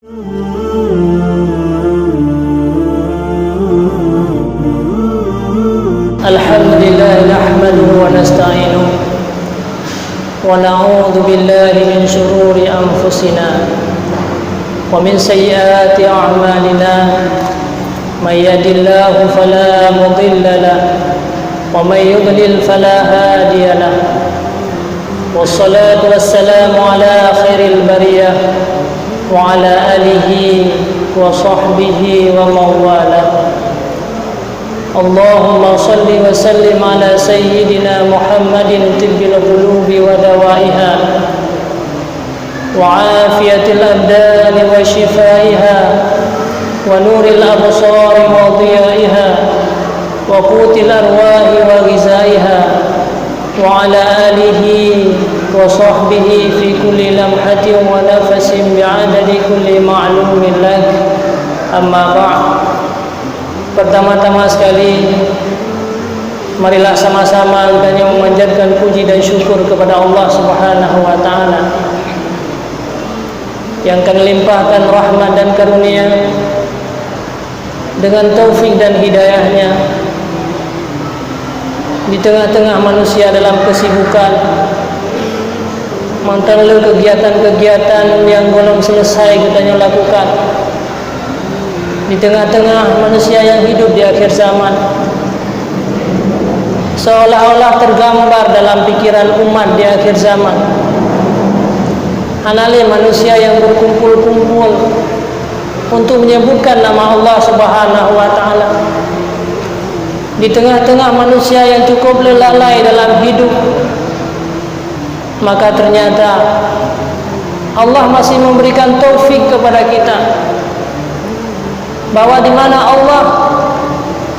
Alhamdulillah nahmaduhu wa nasta'inuhu wa na'udzu billahi min shururi anfusina wa min sayyiati a'malina may yahdihillahu fala mudilla lahu wa may yudlil fala hadiya lahu wassalatu wassalamu ala khairil bariyah wa ala alihi wa sahbihi wa mawalah. Allahumma salli wa sallim ala sayyidina Muhammadin tibbil qulubi wa dawaiha wa afiyatil abdani wa shifaiha wa nuril absari wa dhiyaiha wa qutil arwahi wa ghizaiha wa ala alihi wa sahbihi fi kulli lamhatin wa nafasin bi'adadi kulli ma'lumin lak. Amma ba'd. Pertama-tama sekali, marilah sama-sama kita memanjatkan puji dan syukur kepada Allah Subhanahu wa taala yang akan limpahkan rahmat dan karunia dengan taufik dan hidayahnya di tengah-tengah manusia dalam kesibukan mantau kegiatan-kegiatan yang belum selesai kita lakukan, di tengah-tengah manusia yang hidup di akhir zaman, seolah-olah tergambar dalam pikiran umat di akhir zaman hanali manusia yang berkumpul-kumpul untuk menyebutkan nama Allah Subhanahu wa taala, di tengah-tengah manusia yang cukup lalai dalam hidup. Maka ternyata Allah masih memberikan taufik kepada kita, bahwa di mana Allah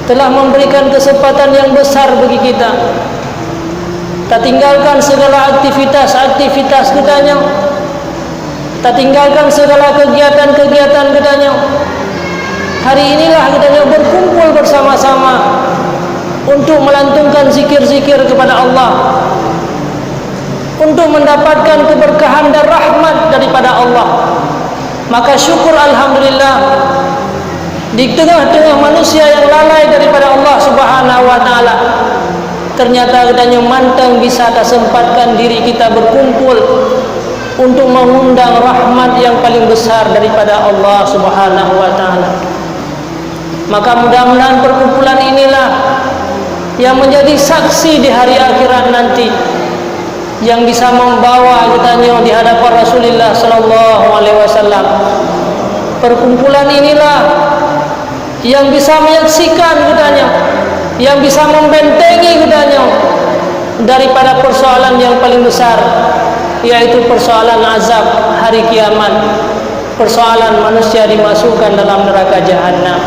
telah memberikan kesempatan yang besar bagi kita. Tak tinggalkan segala aktivitas kitanya, tak tinggalkan segala kegiatan kitanya. Hari inilah kitanya berkumpul bersama-sama untuk melantunkan zikir-zikir kepada Allah, untuk mendapatkan keberkahan dan rahmat daripada Allah. Maka syukur alhamdulillah, di tengah-tengah manusia yang lalai daripada Allah Subhanahu wa taala, ternyata kita mantang bisa kesempatkan diri kita berkumpul untuk mengundang rahmat yang paling besar daripada Allah Subhanahu wa taala. Maka mudah-mudahan perkumpulan inilah yang menjadi saksi di hari akhirat nanti, yang bisa membawa kita di hadapan Rasulullah sallallahu alaihi wasallam. Perkumpulan inilah yang bisa menyaksikan kitanya, yang bisa membentengi kitanya daripada persoalan yang paling besar, yaitu persoalan azab hari kiamat, persoalan manusia dimasukkan dalam neraka jahanam.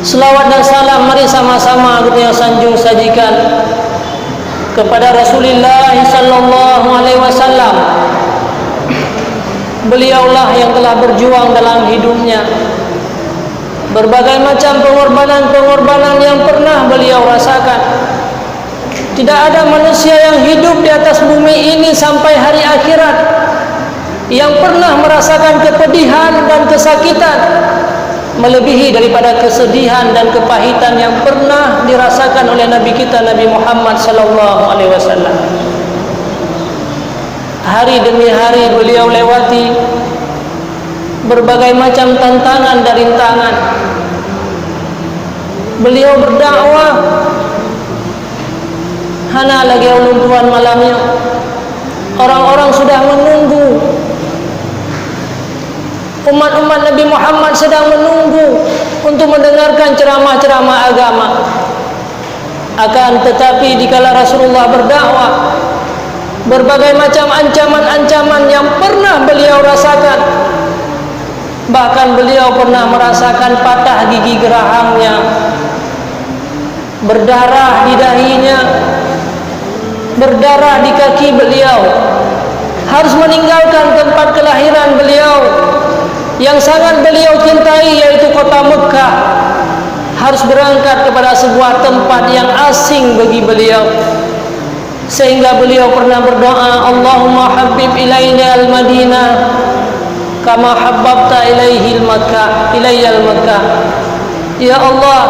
Selawat dan salam mari sama-sama kita sanjung sajikan kepada Rasulullah sallallahu alaihi wasallam. Beliaulah yang telah berjuang dalam hidupnya, berbagai macam pengorbanan yang pernah beliau rasakan. Tidak ada manusia yang hidup di atas bumi ini sampai hari akhirat yang pernah merasakan kepedihan dan kesakitan melebihi daripada kesedihan dan kepahitan yang pernah dirasakan oleh Nabi kita Nabi Muhammad sallallahu alaihi wasallam. Hari demi hari beliau lewati berbagai macam tantangan dan rintangan. Beliau berdakwah hana lagi ulun tuan malamnya. Orang-orang sudah menunggu, umat-umat Nabi Muhammad sedang menunggu untuk mendengarkan ceramah-ceramah agama. Akan tetapi dikala Rasulullah berdakwah, berbagai macam ancaman-ancaman yang pernah beliau rasakan, bahkan beliau pernah merasakan patah gigi gerahamnya, berdarah di dahinya, berdarah di kaki beliau, harus meninggalkan tempat kelahiran beliau yang sangat beliau cintai, yaitu kota Mekah, harus berangkat kepada sebuah tempat yang asing bagi beliau. Sehingga beliau pernah berdoa, Allahumma habib ilaina al-Madinah kama habbabta ilayyal Makkah. Ya Allah,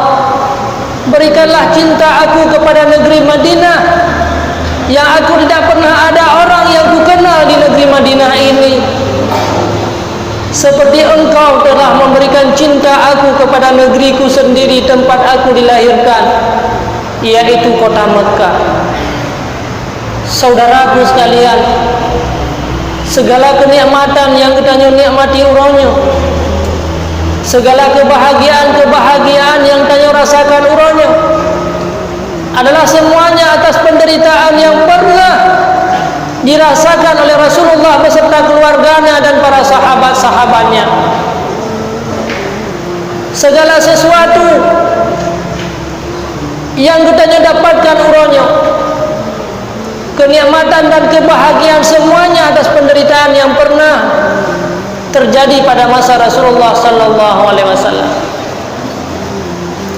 berikanlah cinta aku kepada negeri Madinah yang aku tidak pernah ada orang yang ku kenal di negeri Madinah ini, seperti Engkau telah memberikan cinta aku kepada negeriku sendiri tempat aku dilahirkan, yaitu kota Mekah. Saudaraku sekalian, segala kenikmatan yang kita nikmati uronyo, segala kebahagiaan yang kita rasakan uronyo, adalah semuanya atas penderitaan yang pernah dirasakan oleh Rasulullah beserta keluarganya dan para sahabat-sahabatnya. Segala sesuatu yang kita dapatkan uronyo, kenikmatan dan kebahagiaan, semuanya atas penderitaan yang pernah terjadi pada masa Rasulullah sallallahu alaihi wasallam.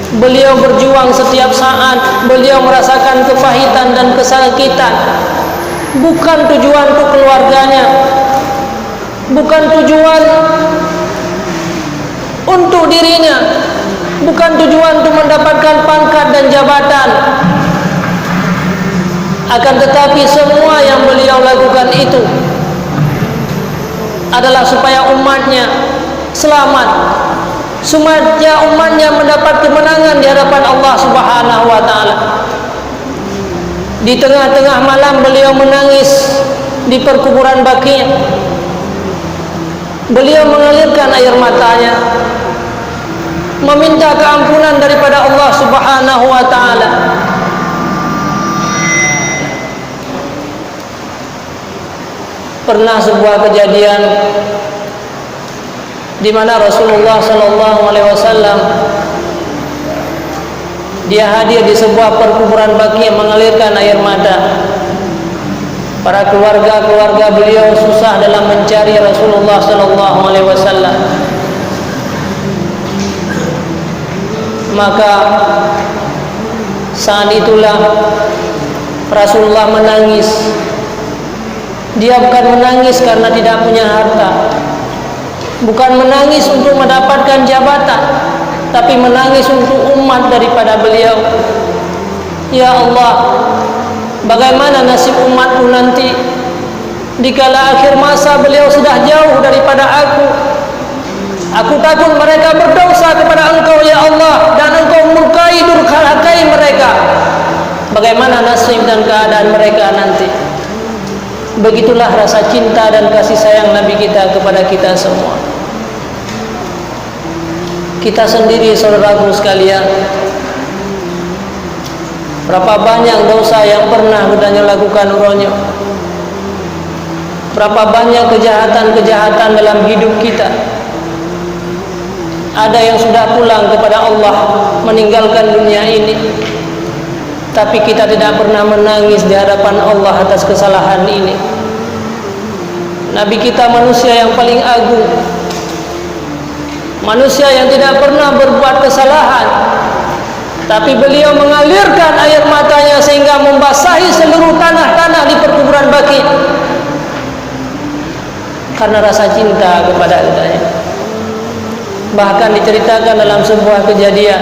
Beliau berjuang setiap saat, beliau merasakan kepahitan dan kesakitan, bukan tujuan untuk keluarganya, bukan tujuan untuk dirinya, bukan tujuan untuk mendapatkan pangkat dan jabatan. Akan tetapi semua yang beliau lakukan itu adalah supaya umatnya selamat, supaya umatnya mendapat kemenangan di hadapan Allah Subhanahu wa taala. Di tengah-tengah malam beliau menangis di perkuburan Baqi'. Beliau mengalirkan air matanya, meminta keampunan daripada Allah Subhanahu wa taala. Pernah sebuah kejadian di mana Rasulullah sallallahu alaihi wasallam dia hadir di sebuah perkuburan Baqi' mengalirkan air mata. Para keluarga beliau susah dalam mencari Rasulullah sallallahu alaihi wasallam. Maka saat itulah Rasulullah menangis. Dia bukan menangis karena tidak punya harta, bukan menangis untuk mendapatkan jabatan, tapi menangis untuk umat daripada beliau. Ya Allah, bagaimana nasib umatku nanti dikala akhir masa beliau sudah jauh daripada aku? Aku takut mereka berdosa kepada Engkau ya Allah, dan Engkau murkai durhakai mereka. Bagaimana nasib dan keadaan mereka nanti? Begitulah rasa cinta dan kasih sayang Nabi kita kepada kita semua. Kita sendiri saudaraku sekalian, berapa banyak dosa yang pernah kita lakukan uronyo, berapa banyak kejahatan-kejahatan dalam hidup kita. Ada yang sudah pulang kepada Allah, meninggalkan dunia ini, tapi kita tidak pernah menangis di hadapan Allah atas kesalahan ini. Nabi kita manusia yang paling agung, manusia yang tidak pernah berbuat kesalahan, tapi beliau mengalirkan air matanya sehingga membasahi seluruh tanah-tanah di perkuburan Baqi' karena rasa cinta kepada adanya. Bahkan diceritakan dalam sebuah kejadian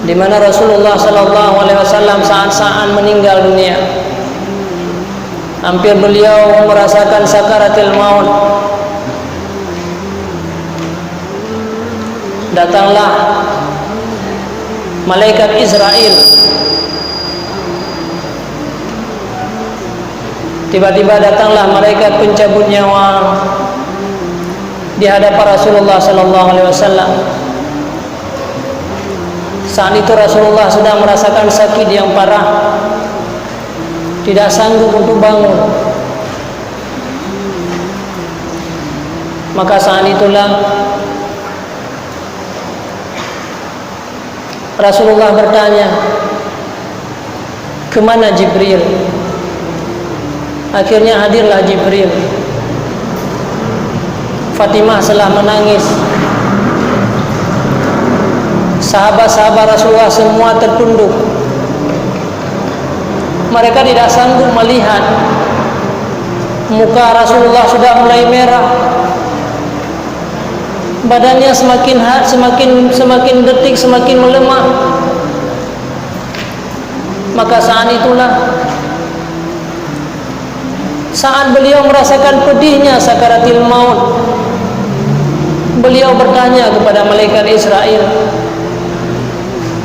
di mana Rasulullah sallallahu alaihi wasallam saat meninggal dunia, hampir beliau merasakan sakaratul maut. Datanglah malaikat Israel. Tiba-tiba datanglah malaikat pencabut nyawa di hadapan Rasulullah sallallahu alaihi wasallam. Saat itu Rasulullah sedang merasakan sakit yang parah, tidak sanggup untuk bangun. Maka saat itulah Rasulullah bertanya, "Kemana Jibril?" Akhirnya hadirlah Jibril. Fatimah setelah menangis. Sahabat-sahabat Rasulullah semua tertunduk. Mereka tidak sanggup melihat Muka Rasulullah sudah mulai merah, badannya semakin detik semakin melemah. Maka saat itulah saat beliau merasakan pedihnya sakaratil maut, beliau bertanya kepada malaikat Israel,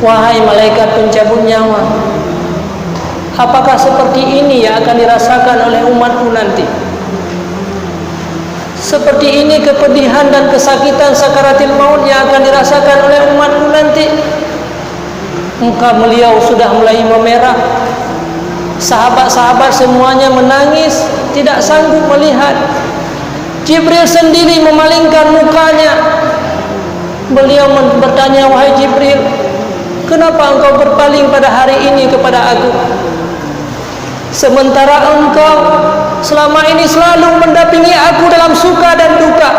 wahai malaikat pencabut nyawa, apakah seperti ini yang akan dirasakan oleh umatku nanti? Seperti ini kepedihan dan kesakitan sakaratil maut yang akan dirasakan oleh umatku nanti? Muka beliau sudah mulai memerah. Sahabat-sahabat semuanya menangis, tidak sanggup melihat. Jibril sendiri memalingkan mukanya. Beliau bertanya, wahai Jibril, kenapa engkau berpaling pada hari ini kepada aku? Sementara engkau selama ini selalu mendampingi aku dalam suka dan duka.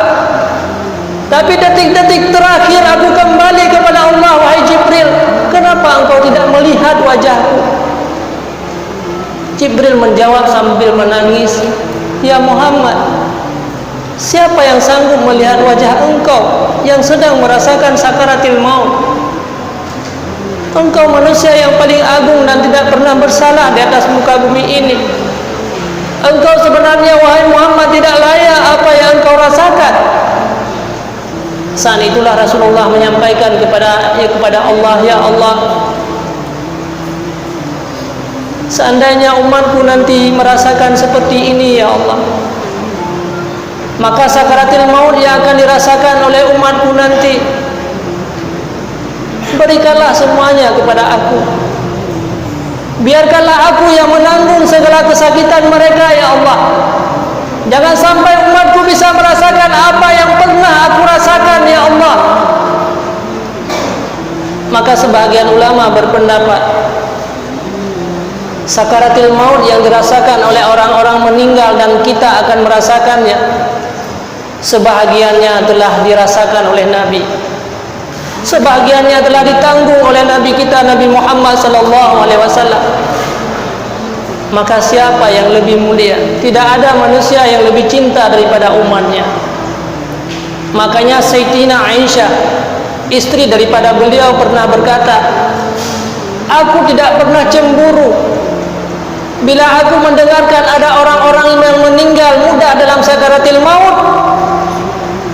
Tapi detik-detik terakhir aku kembali kepada Allah, wahai Jibril, kenapa engkau tidak melihat wajahku? Jibril menjawab sambil menangis, ya Muhammad, siapa yang sanggup melihat wajah engkau yang sedang merasakan sakaratil maut? Engkau manusia yang paling agung dan tidak pernah bersalah di atas muka bumi ini. Engkau sebenarnya, wahai Muhammad, tidak layak apa yang engkau rasakan. Saat itulah Rasulullah menyampaikan kepada Allah, ya Allah, seandainya umatku nanti merasakan seperti ini, ya Allah, maka sakaratil maut yang akan dirasakan oleh umatku nanti, berikanlah semuanya kepada aku. Biarkanlah aku yang menanggung segala kesakitan mereka, ya Allah. Jangan sampai umatku bisa merasakan apa yang pernah aku rasakan, ya Allah. Maka sebagian ulama berpendapat sakaratil maut yang dirasakan oleh orang-orang meninggal dan kita akan merasakannya, sebahagiannya telah dirasakan oleh Nabi, sebahagiannya telah ditanggung oleh Nabi kita, Nabi Muhammad SAW. Maka siapa yang lebih mulia? Tidak ada manusia yang lebih cinta daripada umatnya. Makanya Sayyidatina Aisyah, istri daripada beliau, pernah berkata, aku tidak pernah cemburu bila aku mendengarkan ada orang-orang yang meninggal muda dalam sakaratil maut,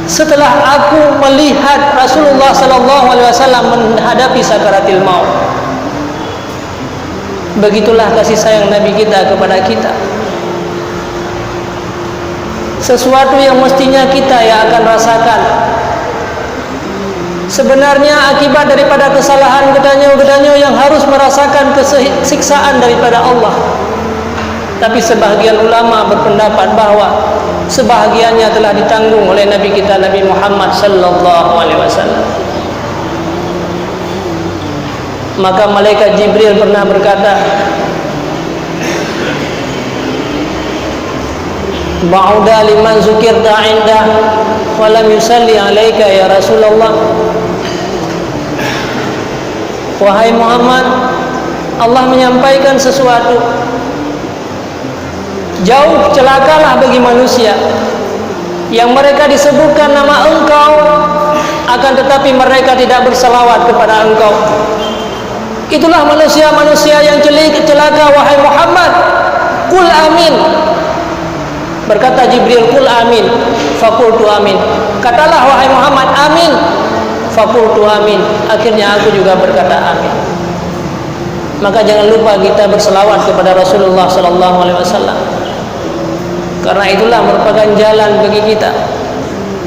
setelah aku melihat Rasulullah SAW menghadapi sakaratil maut. Begitulah kasih sayang Nabi kita kepada kita. Sesuatu yang mestinya kita yang akan rasakan. Sebenarnya akibat daripada kesalahan gedanyo-gedanyo yang harus merasakan kesiksaan daripada Allah. Tapi sebahagian ulama berpendapat bahwa sebahagiannya telah ditanggung oleh Nabi kita, Nabi Muhammad SAW. Maka malaikat Jibril pernah berkata, ba'uda liman zukirta indah walam yusalli alaika ya Rasulullah. Wahai Muhammad, Allah menyampaikan sesuatu. Jauh celakalah bagi manusia yang mereka disebutkan nama engkau, akan tetapi mereka tidak berselawat kepada engkau. Itulah manusia-manusia yang celaka, wahai Muhammad. Qul amin. Berkata Jibril, qul amin. Faqultu amin. Katalah wahai Muhammad, amin. Faqultu amin. Akhirnya aku juga berkata amin. Maka jangan lupa kita berselawat kepada Rasulullah SAW. Karena itulah merupakan jalan bagi kita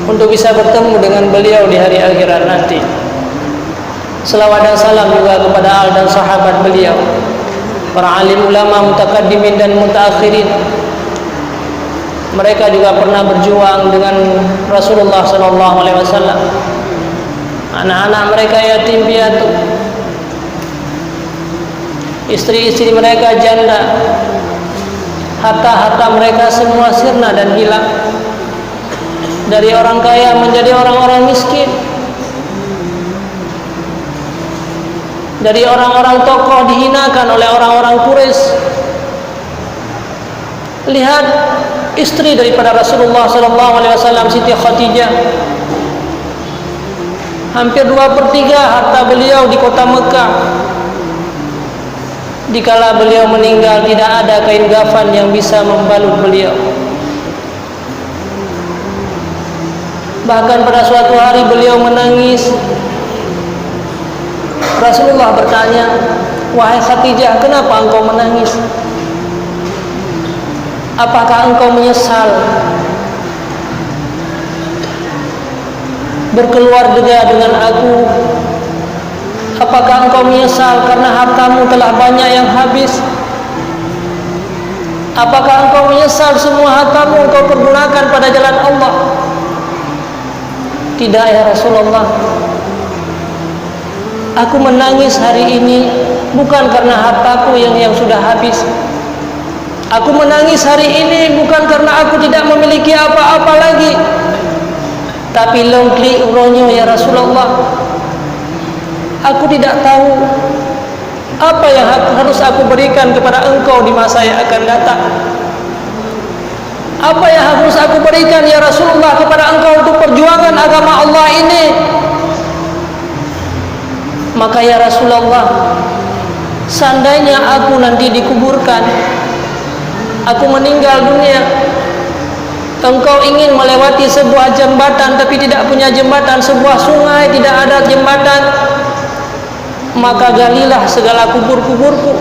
untuk bisa bertemu dengan beliau di hari akhirat nanti. Selawat dan salam juga kepada al dan sahabat beliau, para alim ulama mutakaddimin dan mutaakhirin. Mereka juga pernah berjuang dengan Rasulullah SAW. Anak-anak mereka yatim piatu, istri-istri mereka janda, harta-harta mereka semua sirna dan hilang. Dari orang kaya menjadi orang-orang miskin, dari orang-orang tokoh dihinakan oleh orang-orang Quraisy. Lihat istri daripada Rasulullah SAW, Siti Khadijah. Hampir 2/3 harta beliau di kota Mekah. Dikala beliau meninggal, tidak ada kain kafan yang bisa membalut beliau. Bahkan pada suatu hari beliau menangis. Rasulullah bertanya, "Wahai Khadijah, kenapa engkau menangis? Apakah engkau menyesal berkeluarga dengan aku? Apakah engkau menyesal karena hartamu telah banyak yang habis? Apakah engkau menyesal semua hartamu engkau pergunakan pada jalan Allah?" "Tidak ya Rasulullah, aku menangis hari ini bukan karena hartaku yang sudah habis. Aku menangis hari ini bukan karena aku tidak memiliki apa-apa lagi, tapi longkli uronyo ya Rasulullah. Aku tidak tahu apa yang harus aku berikan kepada engkau di masa yang akan datang. Apa yang harus aku berikan ya Rasulullah kepada engkau untuk perjuangan agama Allah ini?" "Maka ya Rasulullah, seandainya aku nanti dikuburkan, aku meninggal dunia, engkau ingin melewati sebuah jembatan tapi tidak punya jembatan, sebuah sungai tidak ada jembatan, maka galilah segala kubur-kuburku,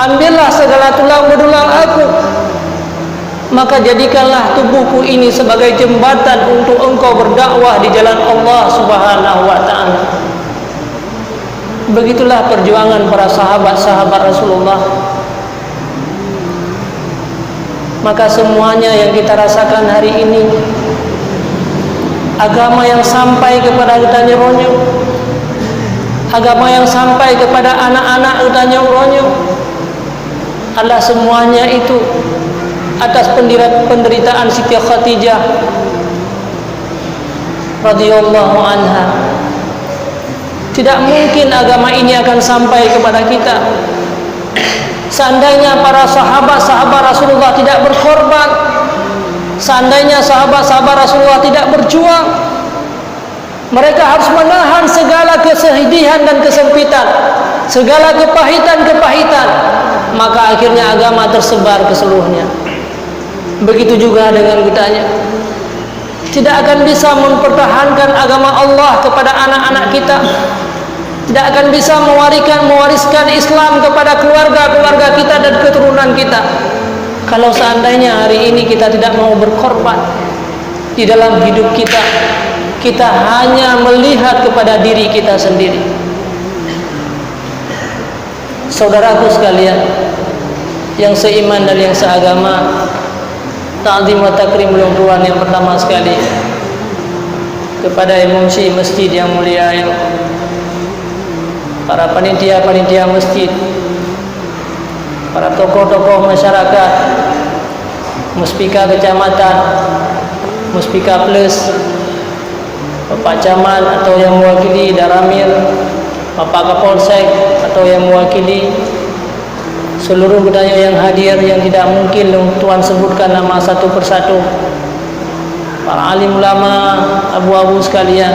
ambillah segala tulang belulang aku, maka jadikanlah tubuhku ini sebagai jembatan untuk engkau berdakwah di jalan Allah Subhanahu wa ta'ala." Begitulah perjuangan para sahabat-sahabat Rasulullah. Maka semuanya yang kita rasakan hari ini, agama yang sampai kepada kita nyeronyo, agama yang sampai kepada anak-anak kita nyeronyo, adalah semuanya itu atas penderitaan Siti Khadijah radhiyallahu anha. Tidak mungkin agama ini akan sampai kepada kita seandainya para sahabat-sahabat Rasulullah tidak berkorban, seandainya sahabat-sahabat Rasulullah tidak berjuang. Mereka harus menahan segala kesedihan dan kesempitan, segala kepahitan-kepahitan, maka akhirnya agama tersebar ke seluruhnya. Begitu juga dengan kitanya. Tidak akan bisa mempertahankan agama Allah kepada anak-anak kita, tidak akan bisa mewariskan Islam kepada keluarga-keluarga kita dan keturunan kita, kalau seandainya hari ini kita tidak mau berkorban di dalam hidup kita. Kita hanya melihat kepada diri kita sendiri. Saudaraku sekalian yang seiman dan yang seagama, ta'zim wa takrim ulun yang pertama sekali kepada MC masjid yang mulia, para panitia-panitia masjid, para tokoh-tokoh masyarakat, Muspika Kecamatan, Muspika Plus, Bapak Camat atau yang mewakili Daramil, Bapak Kapolsek atau yang mewakili seluruh budaya yang hadir, yang tidak mungkin Tuan sebutkan nama satu persatu, para alim ulama, abu-abu sekalian,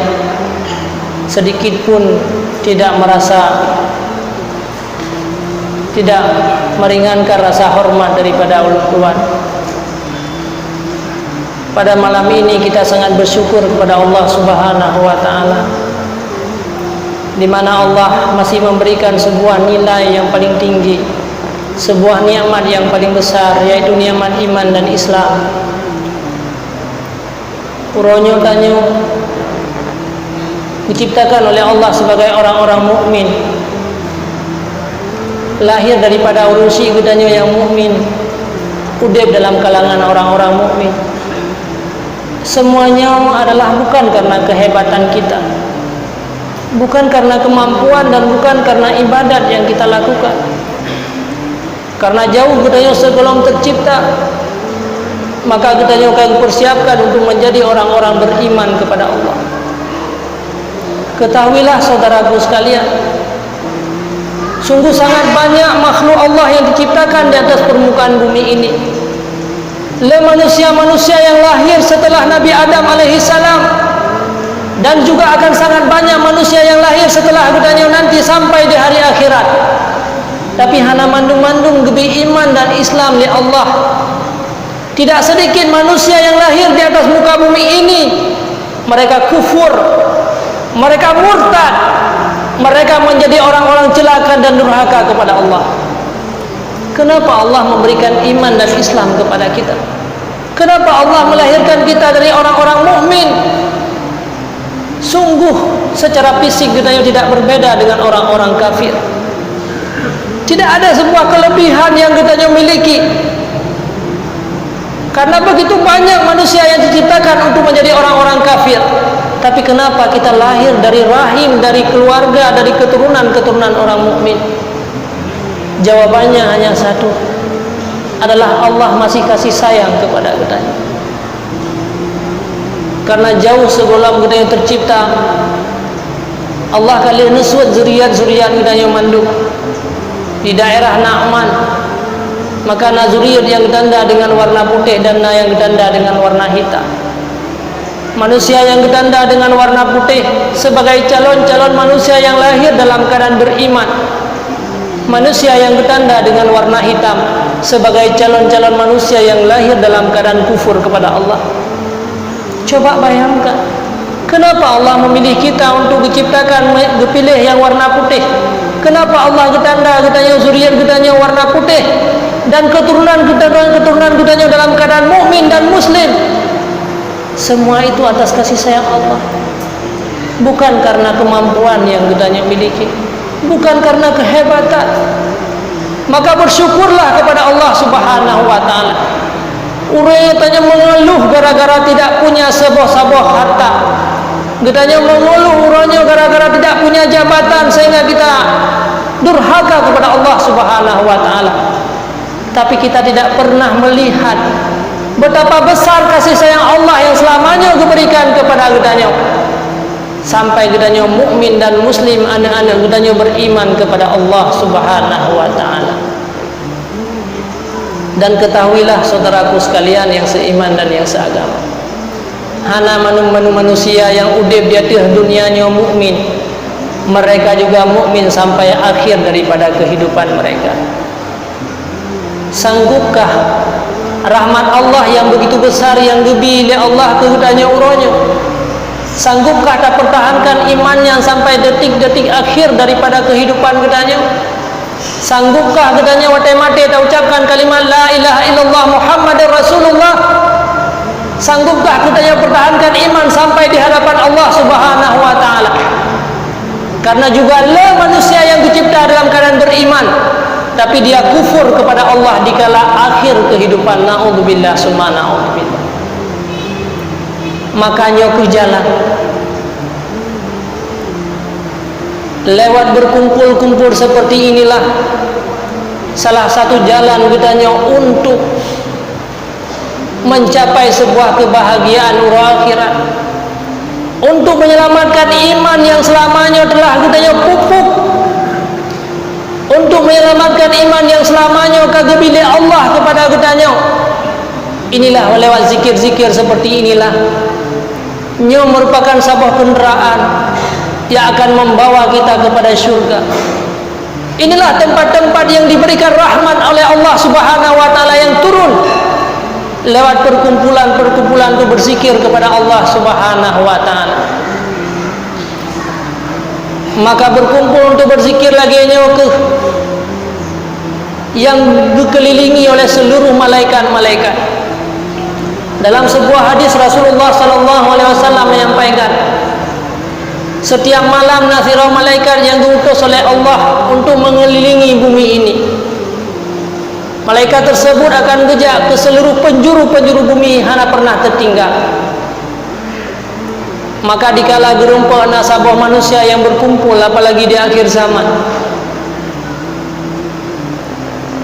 sedikit pun tidak merasa, tidak meringankan rasa hormat daripada Tuan. Pada malam ini kita sangat bersyukur kepada Allah Subhanahu wa ta'ala, di mana Allah masih memberikan sebuah nilai yang paling tinggi, sebuah nikmat yang paling besar, yaitu nikmat iman dan Islam. Uronyo tanyo diciptakan oleh Allah sebagai orang-orang mukmin, lahir daripada urusi gudanyo yang mukmin, udep dalam kalangan orang-orang mukmin. Semuanya adalah bukan karena kehebatan kita, bukan karena kemampuan, dan bukan karena ibadat yang kita lakukan. Karena jauh kita sebelum tercipta, maka kita akan persiapkan untuk menjadi orang-orang beriman kepada Allah. Ketahuilah saudaraku sekalian, sungguh sangat banyak makhluk Allah yang diciptakan di atas permukaan bumi ini. le manusia-manusia yang lahir setelah Nabi Adam alaihi salam, dan juga akan sangat banyak manusia yang lahir setelah gedanya nanti sampai di hari akhirat. Tapi hana mandung-mandung gebi iman dan Islam li Allah. Tidak sedikit manusia yang lahir di atas muka bumi ini mereka kufur, mereka murtad, mereka menjadi orang-orang celaka dan durhaka kepada Allah. Kenapa Allah memberikan iman dan Islam kepada kita? Kenapa Allah melahirkan kita dari orang-orang mukmin? Sungguh secara fisik kita tidak berbeda dengan orang-orang kafir. Tidak ada sebuah kelebihan yang kita miliki. Karena begitu banyak manusia yang diciptakan untuk menjadi orang-orang kafir. Tapi kenapa kita lahir dari rahim, dari keluarga, dari keturunan-keturunan orang mukmin? Jawabannya hanya satu, adalah Allah masih kasih sayang kepada kita. Karena jauh sebelum kita yang tercipta, Allah kali nuswat zuriat-zuriat kita yang manduk di daerah Na'man. Maka zuriat yang ditanda dengan warna putih dan yang ditanda dengan warna hitam. Manusia yang ditanda dengan warna putih sebagai calon-calon manusia yang lahir dalam keadaan beriman. Manusia yang ditanda dengan warna hitam sebagai calon-calon manusia yang lahir dalam keadaan kufur kepada Allah. Coba bayangkan, kenapa Allah memilih kita untuk diciptakan dipilih yang warna putih? Kenapa Allah ditanda kitanya zuriat kitanya warna putih dan keturunan kitanya dalam keadaan mukmin dan muslim? Semua itu atas kasih sayang Allah, bukan karena kemampuan yang kitanya miliki, bukan karena kehebatan. Maka bersyukurlah kepada Allah Subhanahu wa taala. Urang tanya mengeluh gara-gara tidak punya sebuah harta. Kitanya mengeluh urangnya gara-gara tidak punya jabatan sehingga kita durhaka kepada Allah Subhanahu wa taala. Tapi kita tidak pernah melihat betapa besar kasih sayang Allah yang selamanya diberikan kepada kitanya. Sampai kitanya mukmin dan muslim, anak-anak kitanya beriman kepada Allah Subhanahu wa taala. Dan ketahuilah saudaraku sekalian yang seiman dan yang seagama, hana manusia yang udip di atas dunianya mukmin, mereka juga mukmin sampai akhir daripada kehidupan mereka. Sanggupkah rahmat Allah yang begitu besar yang diberi Allah ke hidupnya urangnya? Sanggupkah tak pertahankan imannya sampai detik-detik akhir daripada kehidupan kitanya? Sanggupkah kitanya mati-mati tak ucapkan kalimat la ilaha illallah Muhammadur Rasulullah? Sanggupkah kitanya pertahankan iman sampai di hadapan Allah Subhanahu wa taala? Karena juga manusia yang dicipta dalam keadaan beriman, tapi dia kufur kepada Allah dikala akhir kehidupan. Naudzubillah summa naudzubillah. Makanya ke jalan lewat berkumpul-kumpul seperti inilah salah satu jalan kitanya untuk mencapai sebuah kebahagiaan akhirat, untuk menyelamatkan iman yang selamanya telah kitanya pupuk, untuk menyelamatkan iman yang selamanya kagak bilik Allah kepada kitanya. Inilah lewat zikir-zikir seperti inilah nya merupakan sebuah kenderaan yang akan membawa kita kepada syurga. Inilah tempat-tempat yang diberikan rahmat oleh Allah Subhanahu wa taala yang turun lewat perkumpulan-perkumpulan untuk berzikir kepada Allah Subhanahu wa taala. Maka berkumpul untuk berzikir lagi ke yang dikelilingi oleh seluruh malaikat-malaikat. Dalam sebuah hadis Rasulullah sallallahu alaihi wasallam menyampaikan, setiap malam nasirah malaikat yang diutus oleh Allah untuk mengelilingi bumi ini. Malaikat tersebut akan gejak ke seluruh penjuru-penjuru bumi, hana pernah tertinggal. Maka dikala gerumpa nasabah manusia yang berkumpul, apalagi di akhir zaman,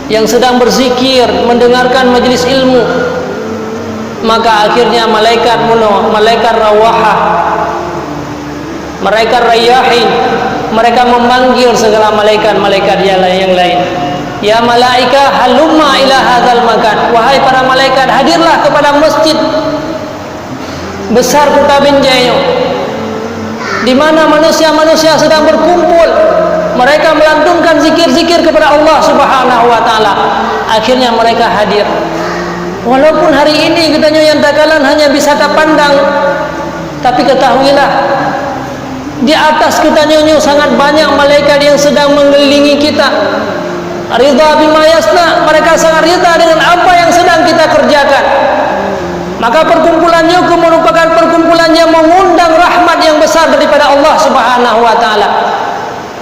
yang sedang berzikir, mendengarkan majlis ilmu, maka akhirnya malaikat rawahah, malaikat rayyahin, mereka memanggil segala malaikat-malaikat yang lain. Ya malaika halumma ila hadzal makan. Wahai para malaikat, hadirlah kepada masjid besar Kota Binjai, di mana manusia-manusia sedang berkumpul. Mereka melantunkan zikir-zikir kepada Allah Subhanahu wa taala. Akhirnya mereka hadir. Walaupun hari ini katanya yang dakalan hanya bisa kita pandang, tapi ketahuilah di atas kita nyonya sangat banyak malaikat yang sedang mengelilingi kita. Ridha bima yasna, mereka sangat ridha dengan apa yang sedang kita kerjakan. Maka perkumpulannya merupakan perkumpulan yang mengundang rahmat yang besar daripada Allah Subhanahu wa taala.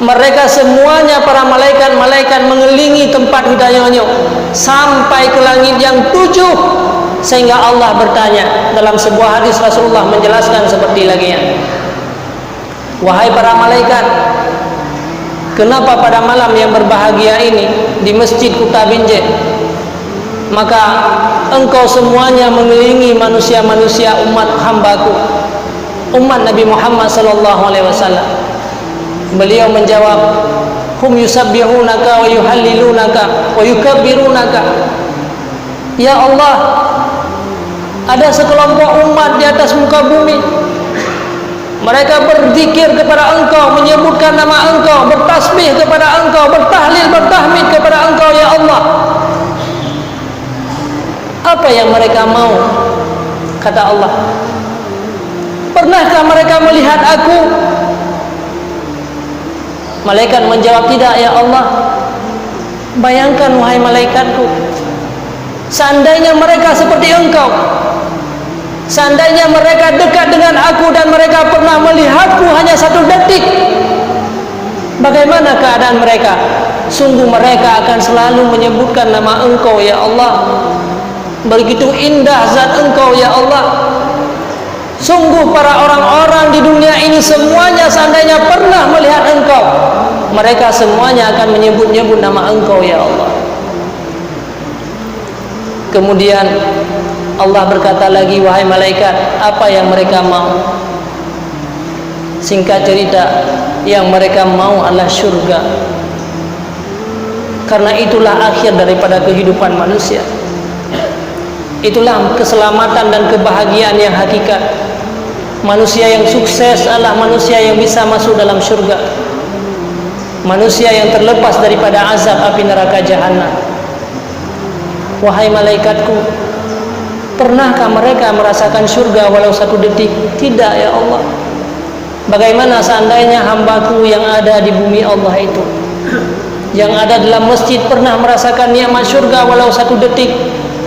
Mereka semuanya para malaikat-malaikat mengelilingi tempat hidayahnya sampai ke langit yang 7, sehingga Allah bertanya. Dalam sebuah hadis Rasulullah menjelaskan seperti lagi ya, wahai para malaikat, kenapa pada malam yang berbahagia ini di masjid Kota Binjai, maka engkau semuanya mengelilingi manusia-manusia umat hambaku, umat Nabi Muhammad sallallahu alaihi wasallam? Beliau menjawab, hum yusabbihunaka wa yuhallilunaka wa yukabbirunaka. Ya Allah, ada sekelompok umat di atas muka bumi, mereka berzikir kepada engkau, menyebutkan nama engkau, bertasbih kepada engkau, bertahlil, bertahmid kepada engkau ya Allah. Apa yang mereka mau? Kata Allah, pernahkah mereka melihat aku? Malaikat menjawab, tidak ya Allah. Bayangkan wahai malaikatku, seandainya mereka seperti engkau, seandainya mereka dekat dengan aku dan mereka pernah melihatku hanya 1 detik, bagaimana keadaan mereka? Sungguh mereka akan selalu menyebutkan nama engkau ya Allah. Begitu indah zat engkau ya Allah. Sungguh para orang-orang di dunia ini semuanya seandainya pernah melihat engkau, mereka semuanya akan menyebut-nyebut nama engkau ya Allah. Kemudian Allah berkata lagi, wahai malaikat, apa yang mereka mau? Singkat cerita, yang mereka mau adalah syurga. Karena itulah akhir daripada kehidupan manusia. Itulah keselamatan dan kebahagiaan yang hakikat. Manusia yang sukses adalah manusia yang bisa masuk dalam syurga, manusia yang terlepas daripada azab api neraka jahanam. Wahai malaikatku, pernahkah mereka merasakan syurga walau 1 detik? Tidak ya Allah. Bagaimana seandainya hambaku yang ada di bumi Allah itu, yang ada dalam masjid, pernah merasakan nikmat syurga walau 1 detik?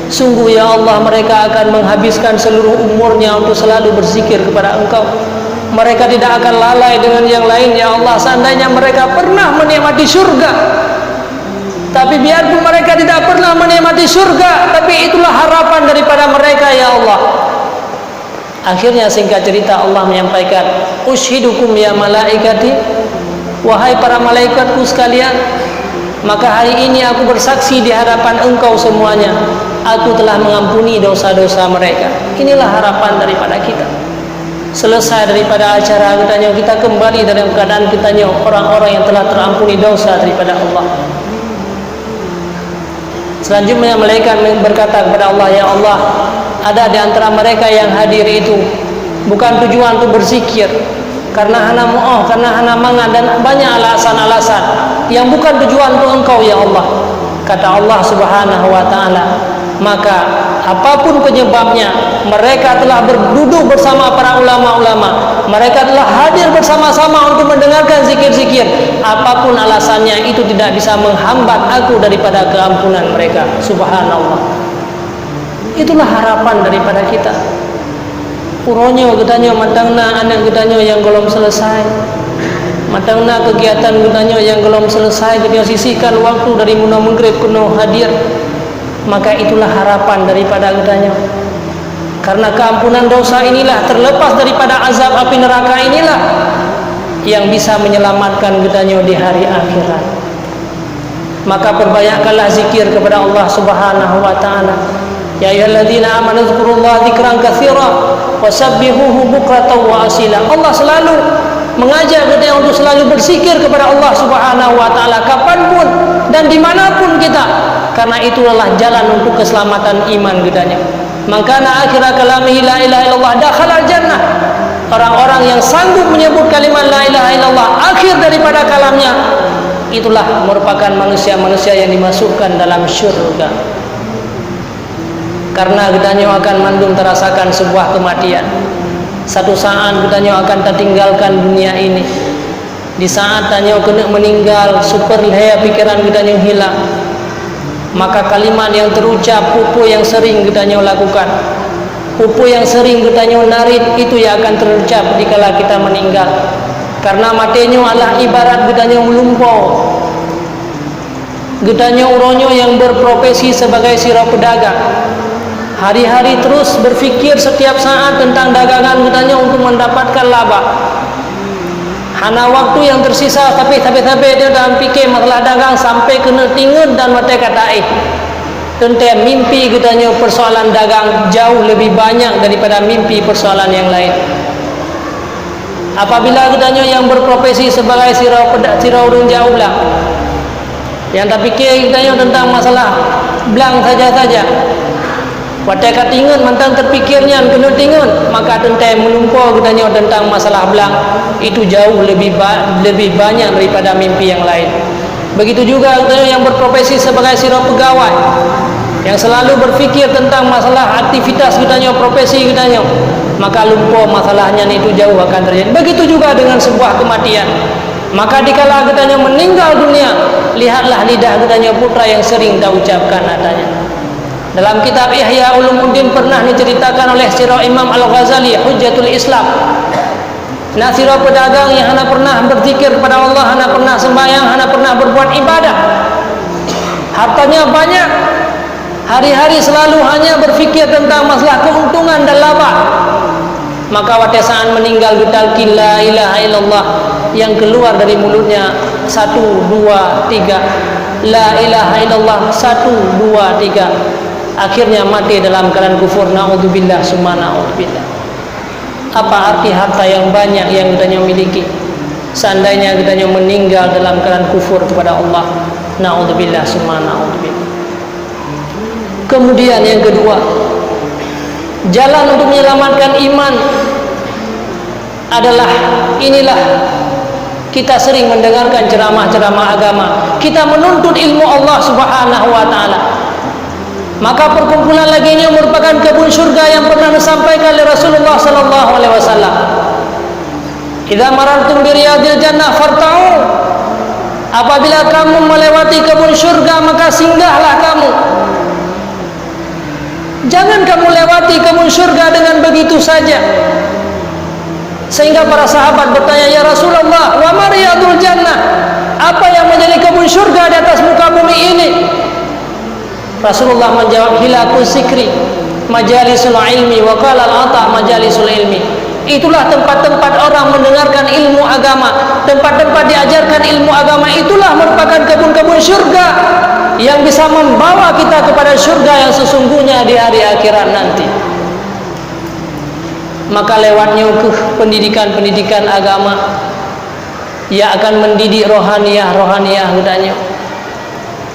Sungguh ya Allah, mereka akan menghabiskan seluruh umurnya untuk selalu berzikir kepada engkau. Mereka tidak akan lalai dengan yang lain ya Allah. Seandainya mereka pernah menikmati syurga, tapi biarpun mereka tidak pernah menikmati syurga, tapi itulah harapan daripada mereka ya Allah. Akhirnya singkat cerita Allah menyampaikan, ushidukum ya malaikati, wahai para malaikatku sekalian, maka hari ini aku bersaksi di hadapan engkau semuanya, aku telah mengampuni dosa-dosa mereka. Inilah harapan daripada kita. Selesai daripada acara kita kembali dalam keadaan kita orang-orang yang telah terampuni dosa daripada Allah. Selanjutnya malaikat berkata kepada Allah, ya Allah, ada di antara mereka yang hadir itu bukan tujuan untuk berzikir, karena hana mu'ah, karena hana mangan, dan banyak alasan-alasan yang bukan tujuan untuk engkau ya Allah. Kata Allah Subhanahu wa ta'ala, maka apapun penyebabnya, mereka telah berduduk bersama para ulama-ulama, mereka telah hadir bersama-sama untuk mendengarkan zikir-zikir. Apapun alasannya, itu tidak bisa menghambat aku daripada keampunan mereka. Subhanallah. Itulah harapan daripada kita. Uronya gedanyo matangna anak gedanyo yang belum selesai, matangna kegiatan gedanyo yang belum selesai, kita sisihkan waktu dari muna maghrib kuno hadir. Maka itulah harapan daripada gedanyo. Karena keampunan dosa inilah, terlepas daripada azab api neraka inilah, yang bisa menyelamatkan gedanyo di hari akhirat. Maka perbanyakkanlah zikir kepada Allah Subhanahu wa ta'ala. Ya ayyuhalladzina amanu dzkurullaha dzikran katsira wasabbihuhu bukratan wa asila. Allah selalu mengajak kita untuk selalu berzikir kepada Allah Subhanahu wa taala kapanpun dan dimanapun kita, karena itulah jalan untuk keselamatan iman kita. Maka akhir kalamihi la ilaha illallah dakhala jannah. Orang-orang yang sanggup menyebut kalimat la ilaha illallah akhir daripada kalamnya, itulah merupakan manusia-manusia yang dimasukkan dalam syurga. Karena kita akan mandung terasakan sebuah kematian. Satu saat kita akan tertinggalkan dunia ini. Di saat kita kena meninggal, super lehaya pikiran kita hilang. Maka kalimat yang terucap, pupu yang sering kita lakukan, pupu yang sering kita narik, itu yang akan terucap dikala kita meninggal. Karena matinya adalah ibarat kita melumpau. Kita uronyo yang berprofesi sebagai sirah pedagang, hari-hari terus berfikir setiap saat tentang dagangan kita untuk mendapatkan laba. Hana waktu yang tersisa tapi dia dalam fikir masalah dagang sampai kena tingut dan mata kata tentang mimpi kita persoalan dagang jauh lebih banyak daripada mimpi persoalan yang lain. Apabila kita yang berprofesi sebagai sirau urun jauh belang, yang tak fikir kita tentang masalah belang saja-saja, wadah kat ingat mentang terpikirnya kena tingun, maka tentang melumpau kita tentang masalah belang itu jauh lebih banyak daripada mimpi yang lain. Begitu juga kita yang berprofesi sebagai sirah pegawai, yang selalu berfikir tentang masalah aktivitas kita, profesi kita, maka lumpau masalahnya itu jauh akan terjadi. Begitu juga dengan sebuah kematian. Maka dikala kita meninggal dunia, lihatlah lidah kita putra yang sering kita ucapkan adanya. Dalam kitab Ihya Ulumuddin pernah diceritakan oleh Sirah Imam Al-Ghazali, Hujjatul Islam. Nah, sirah pedagang yang hana pernah berzikir kepada Allah, hana pernah sembahyang, hana pernah berbuat ibadah. Hartanya banyak, hari-hari selalu hanya berfikir tentang masalah keuntungan dan laba. Maka pada saat meninggal ditalqin la ilaha illallah, yang keluar dari mulutnya 1, 2, 3, la ilaha illallah 1, 2, 3. Akhirnya mati dalam keadaan kufur. Na'udzubillah summa na'udzubillah. Apa arti harta yang banyak yang kita miliki seandainya kita meninggal dalam keadaan kufur kepada Allah? Na'udzubillah summa na'udzubillah. Kemudian yang kedua, jalan untuk menyelamatkan iman adalah inilah, kita sering mendengarkan ceramah-ceramah agama, kita menuntut ilmu Allah Subhanahu wa taala. Maka perkumpulan lagi ini merupakan kebun syurga yang pernah disampaikan oleh Rasulullah sallallahu alaihi wasallam. Idza marartum bi riyadil jannah farta'u. Apabila kamu melewati kebun syurga, maka singgahlah kamu. Jangan kamu lewati kebun syurga dengan begitu saja. Sehingga para sahabat bertanya, "Ya Rasulullah, wa ma riyadul jannah?" Apa yang menjadi kebun syurga di atas muka bumi ini? Rasulullah menjawab, "Hilaqus zikri majalisul ilmi wa qala al-ata majalisul ilmi." Itulah tempat-tempat orang mendengarkan ilmu agama, tempat-tempat diajarkan ilmu agama. Itulah merupakan kebun-kebun syurga yang bisa membawa kita kepada syurga yang sesungguhnya di hari akhirat nanti. Maka lewatnya ke pendidikan-pendidikan agama, ia akan mendidik rohaniyah katanya.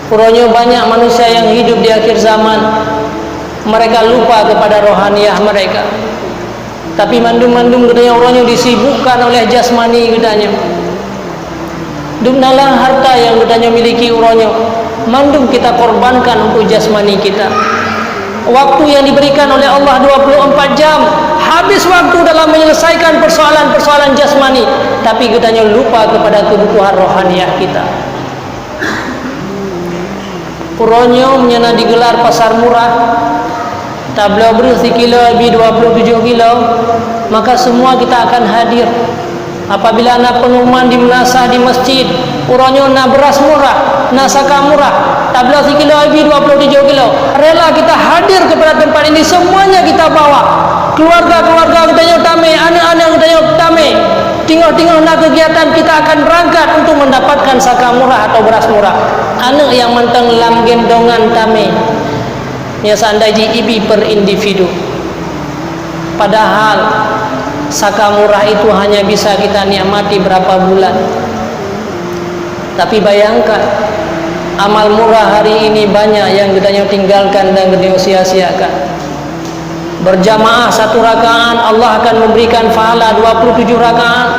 Puronya banyak manusia yang hidup di akhir zaman, mereka lupa kepada rohaniyah mereka. Tapi mandum-mandum katanya orangnya disibukkan oleh jasmani katanya. Dumnalah harta yang katanya miliki orangnya, mandum kita korbankan untuk jasmani kita. Waktu yang diberikan oleh Allah 24 jam, habis waktu dalam menyelesaikan persoalan-persoalan jasmani, tapi katanya lupa kepada kebutuhan rohaniyah kita. Puronyo menyana digelar pasar murah, tabla beras sekilo lebih 27 kilo, maka semua kita akan hadir. Apabila nak pengumuman di menasah di masjid, puronyo nak beras murah, nak saka murah, tabla sekilo lebih 27 kilo, rela kita hadir kepada tempat ini, semuanya kita bawa. Keluarga-keluarga kita tame, anak-anak kita tame. Tinggal-tinggal nak kegiatan, kita akan berangkat untuk mendapatkan saka murah atau beras murah. Anak yang mentang lam gendongan tame, ya seandainya ibi per individu. Padahal Saka murah itu hanya bisa kita nikmati berapa bulan. Tapi bayangkan, amal murah hari ini banyak yang kita tinggalkan dan kita sia-siakan. Berjamaah 1 rakaat Allah akan memberikan pahala 27 rakaat.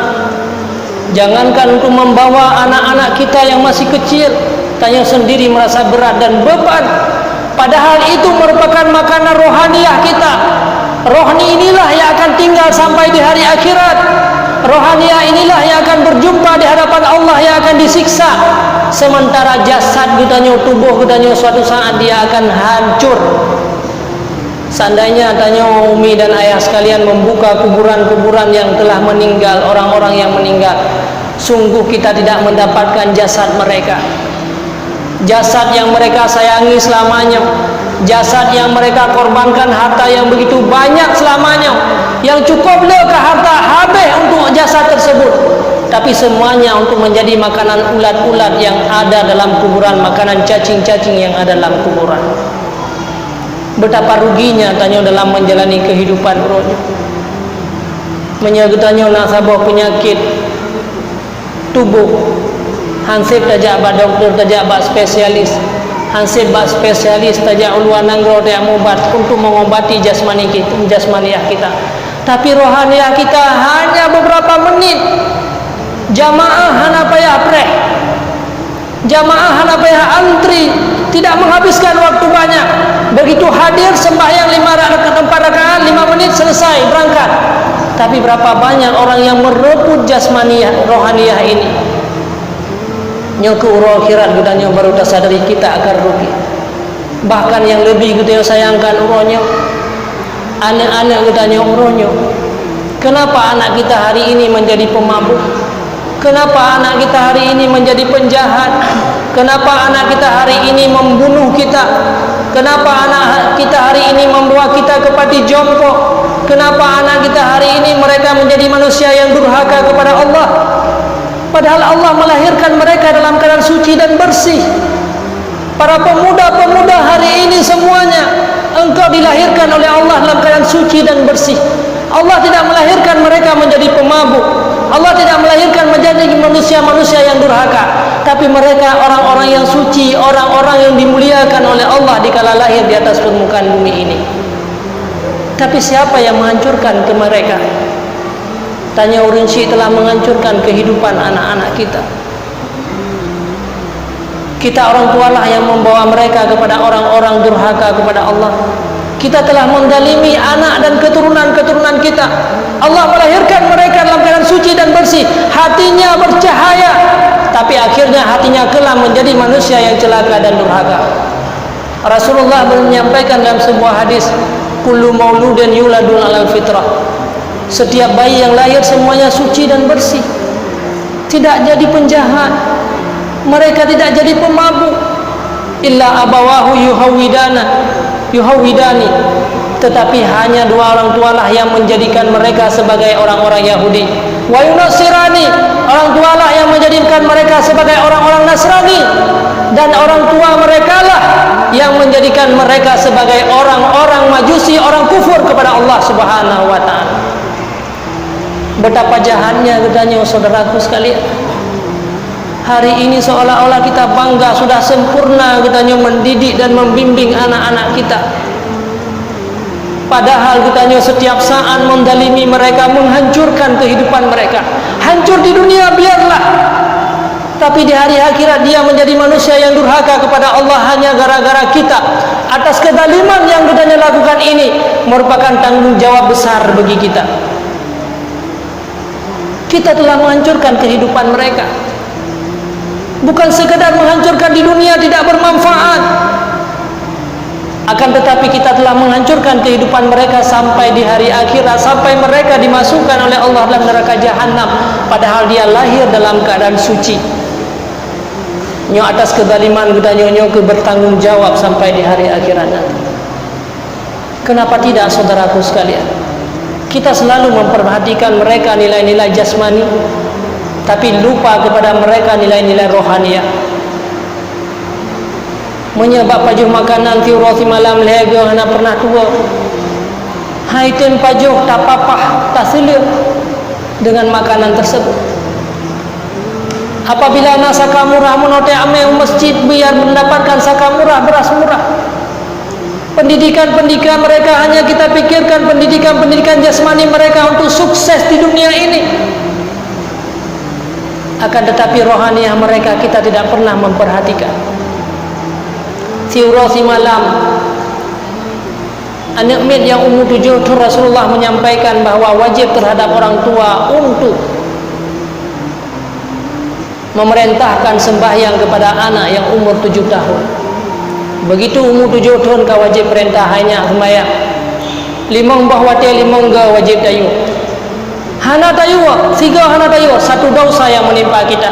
Jangankan untuk membawa anak-anak kita yang masih kecil, tanya sendiri merasa berat dan beban. Padahal itu merupakan makanan rohaniah kita. Rohani inilah yang akan tinggal sampai di hari akhirat. Rohaniah inilah yang akan berjumpa di hadapan Allah yang akan disiksa. Sementara jasad kita, tubuh kita suatu saat dia akan hancur. Seandainya tanya umi dan ayah sekalian membuka kuburan-kuburan yang telah meninggal, orang-orang yang meninggal, sungguh kita tidak mendapatkan jasad mereka. Jasad yang mereka sayangi selamanya, jasad yang mereka korbankan harta yang begitu banyak selamanya, yang cukup ke harta habis untuk jasad tersebut, tapi semuanya untuk menjadi makanan ulat-ulat yang ada dalam kuburan, makanan cacing-cacing yang ada dalam kuburan. Betapa ruginya tanya dalam menjalani kehidupan rohnya. Menyebutnya nasabah penyakit tubuh, hansip tajak ba dokter, tajak ba spesialis, hansip ba spesialis tajak uluan nanggro tajak obat untuk mengobati jasmaniah kita. Tapi rohaniah kita hanya beberapa menit. Jamaah hana payah preh, jamaah hana payah antri, tidak menghabiskan waktu banyak. Begitu hadir sembahyang 4 rakaat 5 menit selesai berangkat. Tapi berapa banyak orang yang merebut jasmaniah rohaniah ini. Nyoku uro akhirat gudanya baru tersadari kita akan rugi. Bahkan yang lebih kita sayangkan uronya, anak-anak gudanya uronya. Kenapa anak kita hari ini menjadi pemabuk? Kenapa anak kita hari ini menjadi penjahat? Kenapa anak kita hari ini membunuh kita? Kenapa anak kita hari ini membawa kita kepada jongkok? Kenapa anak kita hari ini mereka menjadi manusia yang durhaka kepada Allah? Padahal Allah melahirkan mereka dalam keadaan suci dan bersih. Para pemuda-pemuda hari ini semuanya engkau dilahirkan oleh Allah dalam keadaan suci dan bersih. Allah tidak melahirkan mereka menjadi pemabuk. Allah tidak melahirkan menjadi manusia-manusia yang durhaka. Tapi mereka orang-orang yang suci, orang-orang yang dimuliakan oleh Allah dikala lahir di atas permukaan bumi ini. Tapi siapa yang menghancurkan ke mereka? Tanya Urinsi telah menghancurkan kehidupan anak-anak kita. Kita orang tualah yang membawa mereka kepada orang-orang durhaka kepada Allah. Kita telah mendalimi anak dan keturunan-keturunan kita. Allah melahirkan mereka dalam keadaan suci dan bersih, hatinya bercahaya, tapi akhirnya hatinya kelak menjadi manusia yang celaka dan durhaka. Rasulullah menyampaikan dalam sebuah hadis, kullu mauludin yuladun alal fitrah. Setiap bayi yang lahir semuanya suci dan bersih, tidak jadi penjahat, mereka tidak jadi pemabuk. Illa abawahu yuhawidani, tetapi hanya 2 orang tualah yang menjadikan mereka sebagai orang-orang Yahudi. Wa yunasirani, orang tualah yang menjadikan mereka sebagai orang-orang Nasrani, dan orang tua mereka lah yang menjadikan mereka sebagai orang-orang Majusi, orang kufur kepada Allah Subhanahu wa taala. Betapa jahatnya katanya saudaraku sekalian. Hari ini seolah-olah kita bangga sudah sempurna katanya mendidik dan membimbing anak-anak kita. Padahal katanya setiap saat mendalimi mereka, menghancurkan kehidupan mereka. Hancur di dunia biarlah, tapi di hari akhirat dia menjadi manusia yang durhaka kepada Allah hanya gara-gara kita. Atas kezaliman yang katanya lakukan ini merupakan tanggung jawab besar bagi kita. Kita telah menghancurkan kehidupan mereka. Bukan sekadar menghancurkan di dunia tidak bermanfaat, akan tetapi kita telah menghancurkan kehidupan mereka sampai di hari akhirat, sampai mereka dimasukkan oleh Allah dalam neraka jahanam, padahal dia lahir dalam keadaan suci. Nyo atas kezaliman kita nyo ke bertanggung jawab sampai di hari akhirat nanti. Kenapa tidak saudaraku sekalian? Kita selalu memperhatikan mereka nilai-nilai jasmani, tapi lupa kepada mereka nilai-nilai rohaniah. Menyebab pajuh makanan tiurati malam lego hana pernah tua, item pajuh tak papah tak selia dengan makanan tersebut. Apabila nak saka murah menote amai masjid biar mendapatkan saka murah, beras murah. Pendidikan mereka hanya kita pikirkan pendidikan jasmani mereka untuk sukses di dunia ini. Akan tetapi rohaniah mereka kita tidak pernah memperhatikan. Siurah si malam anak mid yang umur 7 tu Rasulullah menyampaikan bahawa wajib terhadap orang tua untuk memerintahkan sembahyang kepada anak yang umur 7 tahun. Begitu umur 7 tahun kau wajib perintah hanya sembahyang. Limang bahwa dia limang ga wajib tayu. Hana tayu, siga hana tayu, satu dosa yang menimpa kita.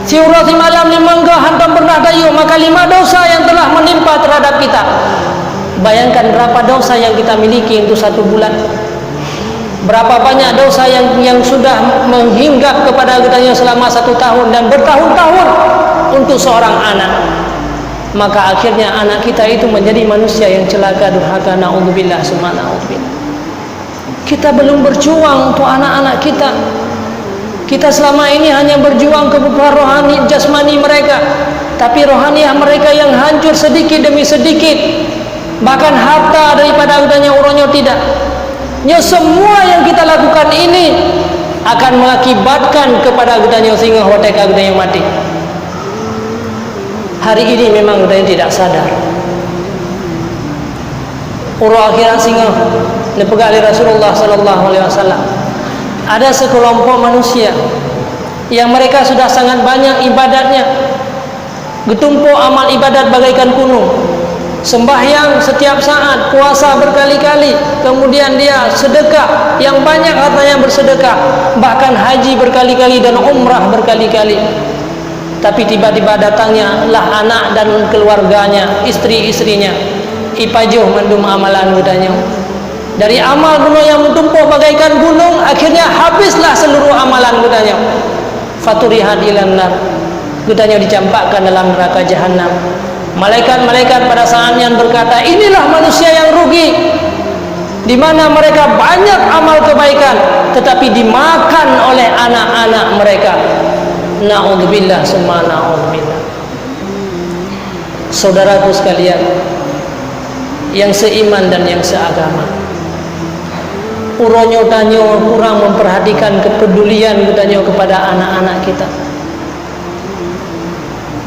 Siurah si malam limang ga hantam pernah tayu, maka 5 dosa yang telah menimpa terhadap kita. Bayangkan berapa dosa yang kita miliki untuk 1 bulan. Berapa banyak dosa yang sudah menghinggap kepada kita selama 1 tahun dan bertahun-tahun untuk seorang anak. Maka akhirnya anak kita itu menjadi manusia yang celaka, durhaka, na'udzubillah, summa na'udzubillah. Kita belum berjuang untuk anak-anak kita. Kita selama ini hanya berjuang kebutuhan rohani jasmani mereka, tapi rohaniah mereka yang hancur sedikit demi sedikit. Bahkan harta daripada udahnya uronyo tidak. Nya semua yang kita lakukan ini akan mengakibatkan kepada udahnya sehingga hoteka udahnya mati. Hari ini memang udahnya tidak sadar. Urut akhirat singa dipegang Rasulullah sallallahu alaihi wasallam. Ada sekelompok manusia yang mereka sudah sangat banyak ibadatnya. Getumpuk amal ibadat bagaikan gunung. Sembahyang setiap saat, puasa berkali-kali, kemudian dia sedekah yang banyak hartanya bersedekah, bahkan haji berkali-kali dan umrah berkali-kali. Tapi tiba-tiba datangnya lah anak dan keluarganya, istri-istrinya, ipajuh mendum amalan gudanya. Dari amal gunung yang mentumpuk bagaikan gunung, akhirnya habislah seluruh amalan gudanya. Faturihat ilan nar, gudanya dicampakkan dalam neraka jahanam. Malaikat-malaikat pada saatnya berkata, inilah manusia yang rugi, di mana mereka banyak amal kebaikan, tetapi dimakan oleh anak-anak mereka. Na'udzubillah, summa na'udzubillah. Saudaraku sekalian yang seiman dan yang seagama, uronyo tanyo kurang memperhatikan kepedulian kita kepada anak-anak kita.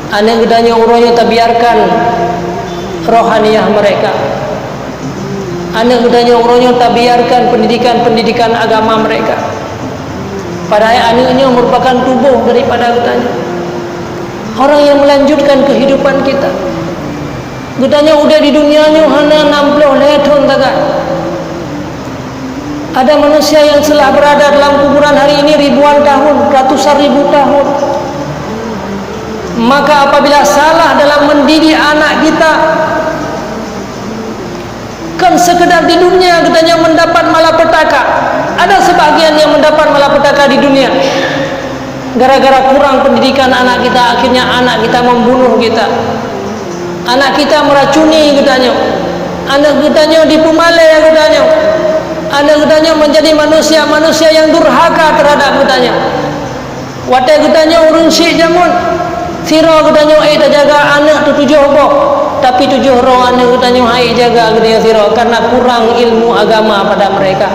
Anak gedanya uronyo tak biarkan rohaniah mereka. Anak gedanya uronyo tak biarkan pendidikan agama mereka. Padahal anaknya merupakan tubuh daripada gedanya. Orang yang melanjutkan kehidupan kita. Gedanya udah di dunianya hana 60 tahun tagak. Ada manusia yang telah berada dalam kuburan hari ini ribuan tahun, ratusan ribu tahun. Maka apabila salah dalam mendidik anak kita, kan sekedar di dunia katanya mendapat malapetaka. Ada sebagian yang mendapat malapetaka di dunia gara-gara kurang pendidikan anak kita. Akhirnya anak kita membunuh kita, anak kita meracuni katanya, anak kitanya dipumale katanya, anak kitanya menjadi manusia yang durhaka terhadap katanya. Watai katanya urun syik jamun siro katanya tak jaga anak tu 7 boh, tapi 7 roh anak katanya hai jaga katanya siro karena kurang ilmu agama pada mereka.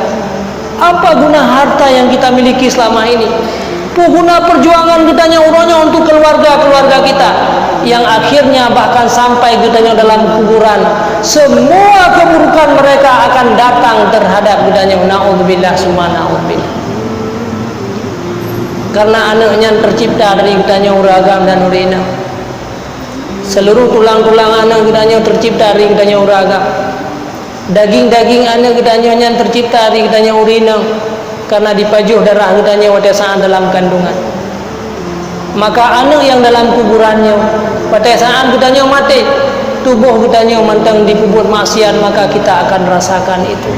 Apa guna harta yang kita miliki selama ini? Guna perjuangan katanya uronya untuk keluarga kita, yang akhirnya bahkan sampai katanya dalam kuburan semua keburukan mereka akan datang terhadap katanya. Na'udzubillah, summa na'udzubillah. Karena anaknya tercipta dari katanya uragam dan urina. Seluruh tulang-tulang anak katanya tercipta dari katanya uragam. Daging-daging anak katanya yang tercipta dari katanya urina, karena dipajuh darah katanya pada saat dalam kandungan. Maka anak yang dalam kuburannya pada saat katanya mati, tubuh katanya mentang dikubur maksiat, maka kita akan rasakan itu.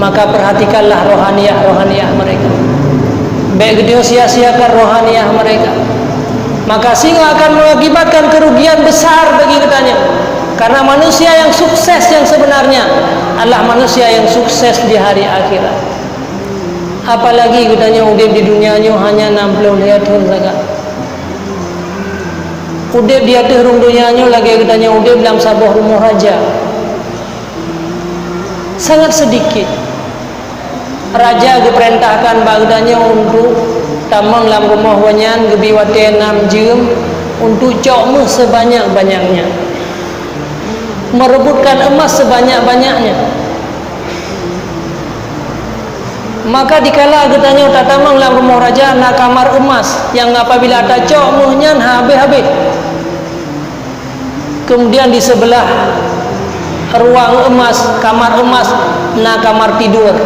Maka perhatikanlah rohaniah mereka. Baik dia sia-siakan rohaniah mereka, maka sehingga akan mengakibatkan kerugian besar bagi katanya. Karena manusia yang sukses yang sebenarnya adalah manusia yang sukses di hari akhirat. Apalagi katanya udip di dunia ni hanya 60 tahun saja. Udip di atas rung dunia ni lagi katanya udip dalam sebuah rumah raja. Sangat sedikit. Raja diperintahkan bagdanya untuk tamang dalam rumah wanyan gebiwate 6 jam untuk cokmu sebanyak-banyaknya, merebutkan emas sebanyak-banyaknya. Maka dikala katanya tatamang dalam rumah raja nak kamar emas yang apabila tak cokmuhnya habis-habis. Kemudian di sebelah ruang emas, kamar emas, nak kamar tidur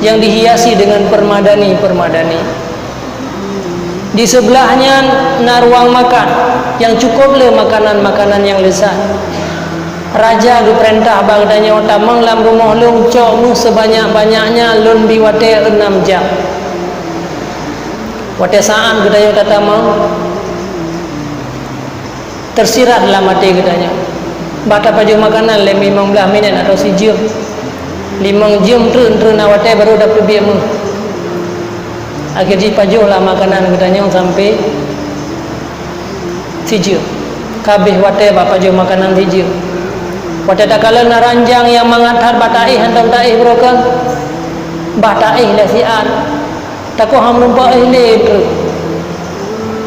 yang dihiasi dengan permadani. Di sebelahnya na ruang makan yang cukup le makanan-makanan yang lezat. Raja diperintah bagdanya utamang dalam rumah long cokmu sebanyak-banyaknya lun biwate 6 jam. Wate saan gedanya tatamang tersirat dalam hati gedanya. Bata paju makanan le 15 minit atau sejam. 5 jam tu nawate baru dapat biamu. Akhirnya pajulah makanan gedanya sampai sejam. Kabeh wate bapa jual makanan sejam. Wate tak kala naranjang yang mengantar batai hantam taih broken. Batai lah sian. Tako ham numpak le tu.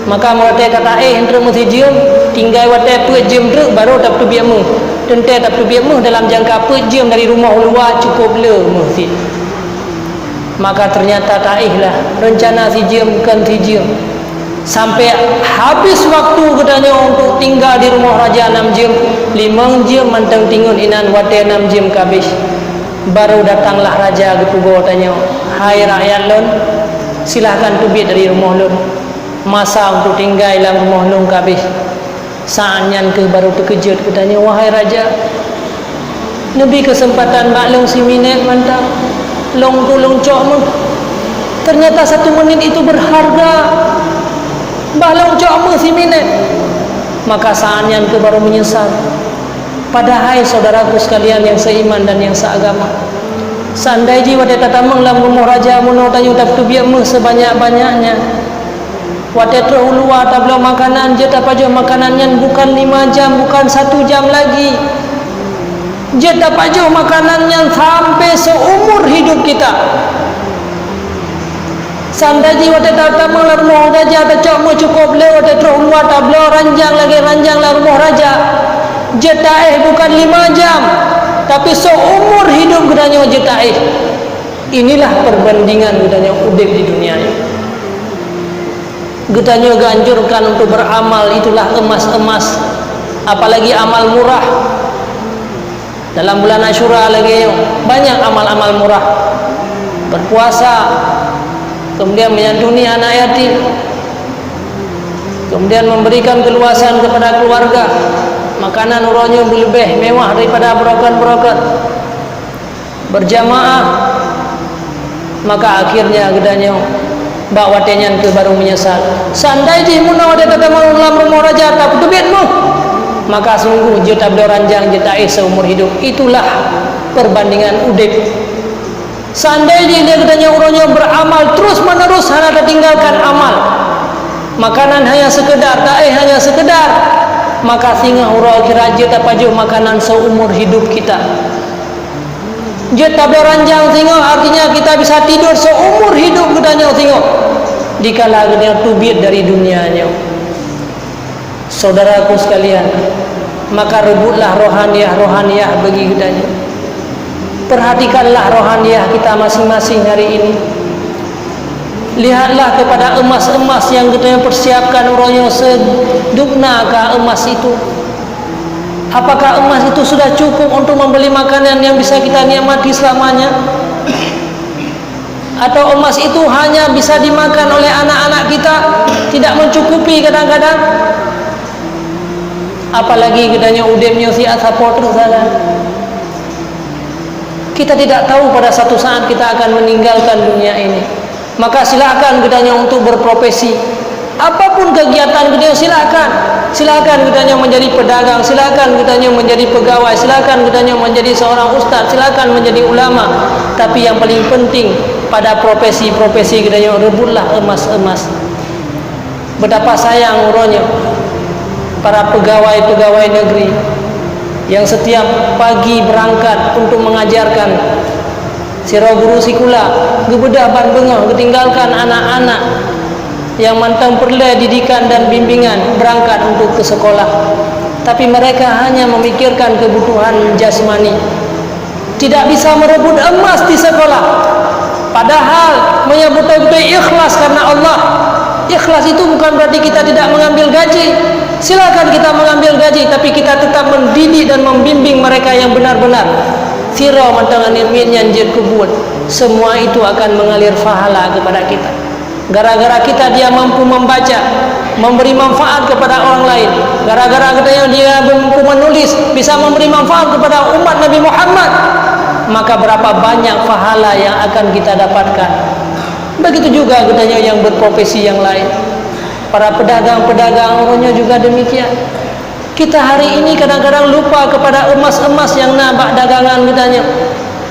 Maka wate kata hentre mesti jam tinggal wate 2 jam tu baru dapat biamu. Tentu tak perbiamu dalam jangka 4 jam dari rumah luar cukup le mesti. Maka ternyata taihlah rencana si jam bukan si jam. Sampai habis waktu katanya untuk tinggal di rumah raja 6 jam, 5 jam mantang tingun inan wate 6 jam habis. Baru datanglah raja gepugo tanya, "Hai rakyat lon, silahkan tubit dari rumah lon. Masa untuk tinggal dalam rumah lon habis." Saatnya ke baru terkejut katanya, "Wahai raja, lebih kesempatan maklum si minit mantap long tu long cok mu. Ternyata 1 menit itu berharga. Balong cok mu si minit." Maka saatnya ke baru menyesal. Padahal saudaraku sekalian yang seiman dan yang seagama, seandainya jiwa dia tatamang dalam rumah raja muno tanyu tak tubiak mu sebanyak-banyaknya. Wate terhuluwa tablo makanan je tapajo makanannya bukan 5 jam, bukan 1 jam lagi. Je tapajo makanannya sampai seumur hidup kita. Sandaji wate tatamang la rumah raja ta cok mu cukup le wate terhuluwa tablo ranjang la rumah raja. Je taih bukan 5 jam, tapi seumur hidup gedanya je taih. Inilah perbandingan gedanya udip di dunia ini. Getanya ganjurkan untuk beramal, itulah emas-emas, apalagi amal murah. Dalam bulan Asyura lagi banyak amal-amal murah. Berpuasa, kemudian menyantuni anak yatim, kemudian memberikan keluasan kepada keluarga, makanan urangnya lebih mewah daripada brokan-brokan, berjamaah. Maka akhirnya gedanya bak watenya ke baru menyesal. Seandainya munah ada kata dalam rumah raja tak betubitmu, maka sungguh je tak beranjang je tak seumur hidup. Itulah perbandingan udip. Seandainya dia katanya orangnya beramal terus menerus hanya tinggalkan amal, makanan hanya sekedar, tak hanya sekedar, maka singa orang kira je tak pajuh makanan seumur hidup kita. Je tak beranjang tengok artinya kita bisa tidur seumur hidup katanya tengok. Dikala dia tubit dari dunianya. Saudaraku sekalian, maka rebutlah rohaniyah bagi katanya. Perhatikanlah rohaniyah kita masing-masing hari ini. Lihatlah kepada emas-emas yang kita persiapkan orangnya seduknakah emas itu. Apakah emas itu sudah cukup untuk membeli makanan yang bisa kita nikmati selamanya? Atau emas itu hanya bisa dimakan oleh anak-anak kita, tidak mencukupi kadang-kadang? Apalagi katanya udemnya si asapot saja. Kita tidak tahu pada satu saat kita akan meninggalkan dunia ini. Maka silakan katanya untuk berprofesi apapun kegiatan kita, silakan kita menjadi pedagang, silakan kita menjadi pegawai, silakan kita menjadi seorang ustaz, silakan menjadi ulama. Tapi yang paling penting pada profesi-profesi kita rebutlah emas-emas. Betapa sayang urangnya para pegawai-pegawai negeri yang setiap pagi berangkat untuk mengajarkan sira guru sikula gebedah ban bengah, ketinggalkan anak-anak yang mantang perlu didikan dan bimbingan berangkat untuk ke sekolah. Tapi mereka hanya memikirkan kebutuhan jasmani, tidak bisa merebut emas di sekolah. Padahal menyebut ikhlas karena Allah. Ikhlas itu bukan berarti kita tidak mengambil gaji. Silakan kita mengambil gaji, tapi kita tetap mendidik dan membimbing mereka yang benar-benar. Sira mantangan ilmin yang kubut, semua itu akan mengalir pahala kepada kita. Gara-gara kita dia mampu membaca, memberi manfaat kepada orang lain. Gara-gara kita dia mampu menulis, bisa memberi manfaat kepada umat Nabi Muhammad. Maka berapa banyak pahala yang akan kita dapatkan. Begitu juga katanya yang berprofesi yang lain. Para pedagang-pedagang orangnya juga demikian. Kita hari ini kadang-kadang lupa kepada emas-emas yang nabak dagangan katanya.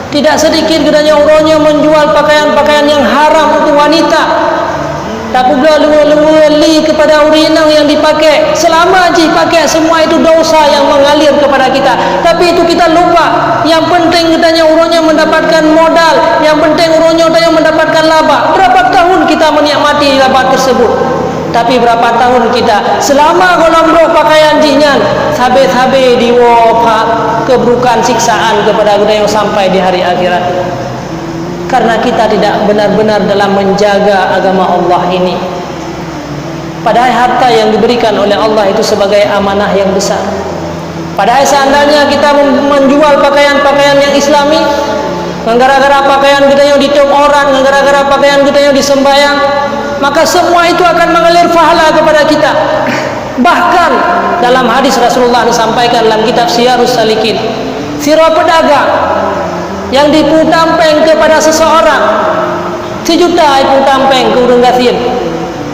Tidak sedikit katanya orangnya menjual pakaian-pakaian yang haram untuk wanita. Tak pula luar-luar kepada urinang yang dipakai. Selama haji pakai, semua itu dosa yang mengalir kepada kita. Tapi itu kita lupa. Yang penting katanya orangnya mendapatkan modal. Yang penting orangnya mendapatkan laba. Berapa tahun kita menikmati laba tersebut? Tapi berapa tahun kita selama golong pakaian jinyan sabe-sabe diwopak keburukan siksaan kepada kita yang sampai di hari akhirat. Karena kita tidak benar-benar dalam menjaga agama Allah ini. Padahal harta yang diberikan oleh Allah itu sebagai amanah yang besar. Padahal seandainya kita menjual pakaian-pakaian yang islami, gara-gara pakaian kita yang ditiup orang, gara-gara pakaian kita yang disembayang, maka semua itu akan mengalir pahala kepada kita. Bahkan dalam hadis Rasulullah disampaikan dalam kitab Syiarus Salikin, sira pedagang yang diputampeng kepada seseorang 1 juta iputampeng ke urang gasien.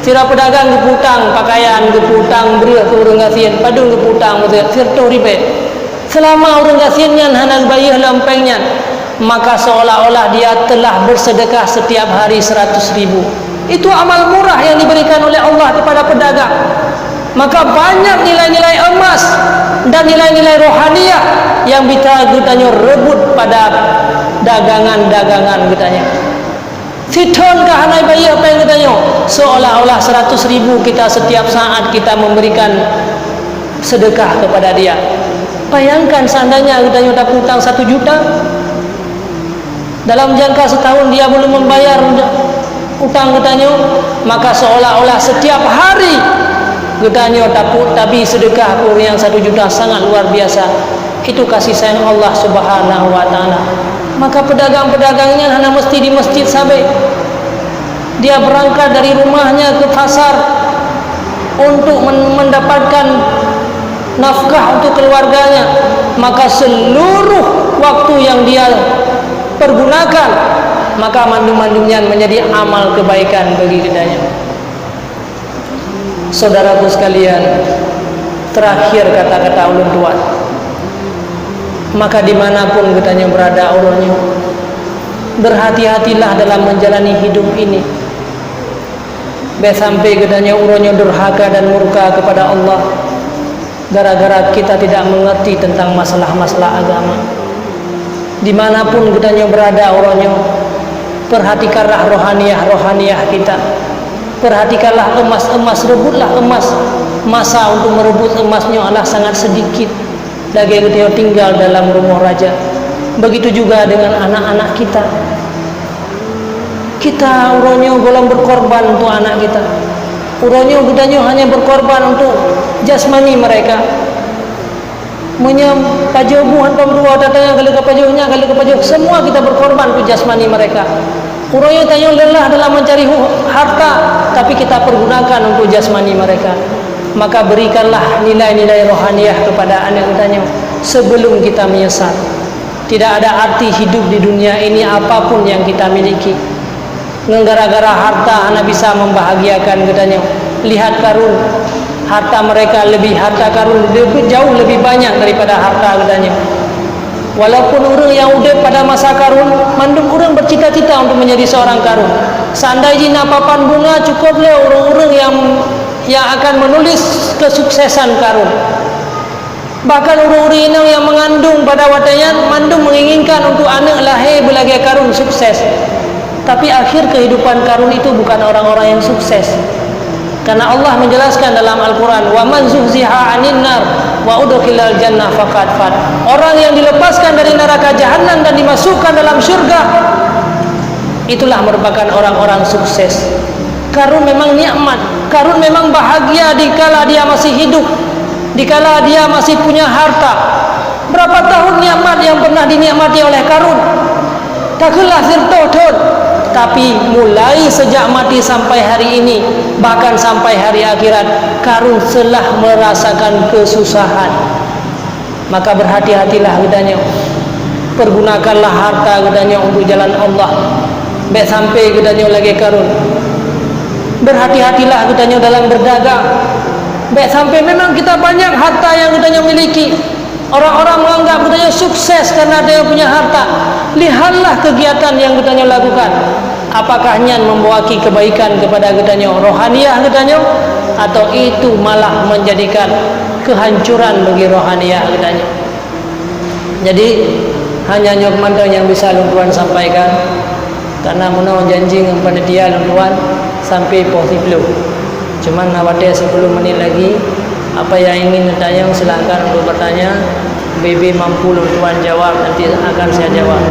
Sira pedagang diputang pakaian, diputang beureuh ke urang gasien, padung diputang beureuh sirto ribet. Selama urang gasiennya hana bayar lempengnya, maka seolah-olah dia telah bersedekah setiap hari 100.000. Itu amal murah yang diberikan oleh Allah kepada pedagang. Maka banyak nilai-nilai emas dan nilai-nilai rohaniah yang kita gutanya rebut pada dagangan-dagangan gutanya. Siton kahanai bayi apa yang gutanya, seolah-olah 100.000 kita setiap saat kita memberikan sedekah kepada dia. Bayangkan seandainya gutanya tak hutang 1 juta, dalam jangka setahun dia belum membayar utang gutanya, maka seolah-olah setiap hari gutanya tapi sedekah kur yang 1 juta sangat luar biasa. Itu kasih sayang Allah Subhanahu wa taala. Maka pedagang-pedagangnya hanya mesti di masjid sabe. Dia berangkat dari rumahnya ke pasar untuk mendapatkan nafkah untuk keluarganya, maka seluruh waktu yang dia pergunakan, maka mandum-mandumnya menjadi amal kebaikan bagi kitanya. Saudaraku sekalian, terakhir kata-kata ulun tua, maka dimanapun kitanya berada orangnya, berhati-hatilah dalam menjalani hidup ini. Sampai kitanya orangnya durhaka dan murka kepada Allah gara-gara kita tidak mengerti tentang masalah-masalah agama. Dimanapun kitanya berada orangnya, perhatikanlah rohaniah kita. Perhatikanlah emas-emas, rebutlah emas. Masa untuk merebut emasnya adalah sangat sedikit. Lagi kita tinggal dalam rumah raja. Begitu juga dengan anak-anak kita. Kita urangnya golong berkorban untuk anak kita. Urangnya gudanya hanya berkorban untuk jasmani mereka. Menyam pajobu hantam dua datanya kali ke pajoh, semua kita berkorban untuk jasmani mereka. Urangnya tanya lelah dalam mencari harta, tapi kita pergunakan untuk jasmani mereka. Maka berikanlah nilai-nilai rohaniah kepada anak kitanya sebelum kita menyesal. Tidak ada arti hidup di dunia ini apapun yang kita miliki. Gara-gara harta anak bisa membahagiakan kitanya, lihat karun, harta mereka harta karun jauh lebih banyak daripada harta katanya. Walaupun orang yang udah pada masa karun, mandum orang bercita-cita untuk menjadi seorang karun. Seandainya papan bunga cukuplah orang-orang yang akan menulis kesuksesan karun. Bahkan orang-orang yang mengandung pada watanya mandum menginginkan untuk anak lahir belagi karun sukses. Tapi akhir kehidupan karun itu bukan orang-orang yang sukses. Karena Allah menjelaskan dalam Al-Quran, wa man zuhziha 'anil nar wa udkhilal jannah faqad fat. Orang yang dilepaskan dari neraka jahanam dan dimasukkan dalam syurga, itulah merupakan orang-orang sukses. Karun memang nikmat, karun memang bahagia dikala dia masih hidup, dikala dia masih punya harta. Berapa tahun nikmat yang pernah dinikmati oleh karun? Takulah sirtotun. Tapi mulai sejak mati sampai hari ini, bahkan sampai hari akhirat, karun telah merasakan kesusahan. Maka berhati-hatilah katanya, pergunakanlah harta katanya untuk jalan Allah. Baik sampai katanya lagi karun. Berhati-hatilah katanya dalam berdagang. Baik sampai memang kita banyak harta yang katanya miliki. Orang-orang menganggap katanya sukses karena dia punya harta. Lihatlah kegiatan yang katanya lakukan. Apakah nyan membawa kebaikan kepada katanya rohaniah katanya, atau itu malah menjadikan kehancuran bagi rohaniah katanya. Jadi hanya nyokmanto yang bisa Tuan sampaikan, karena menau janji dengan panitia Tuan sampai positif. Cuman awatnya 10 menit lagi. Apa yang ingin bertanya silakan untuk bertanya. BB mampu Tuan jawab, nanti akan saya jawab.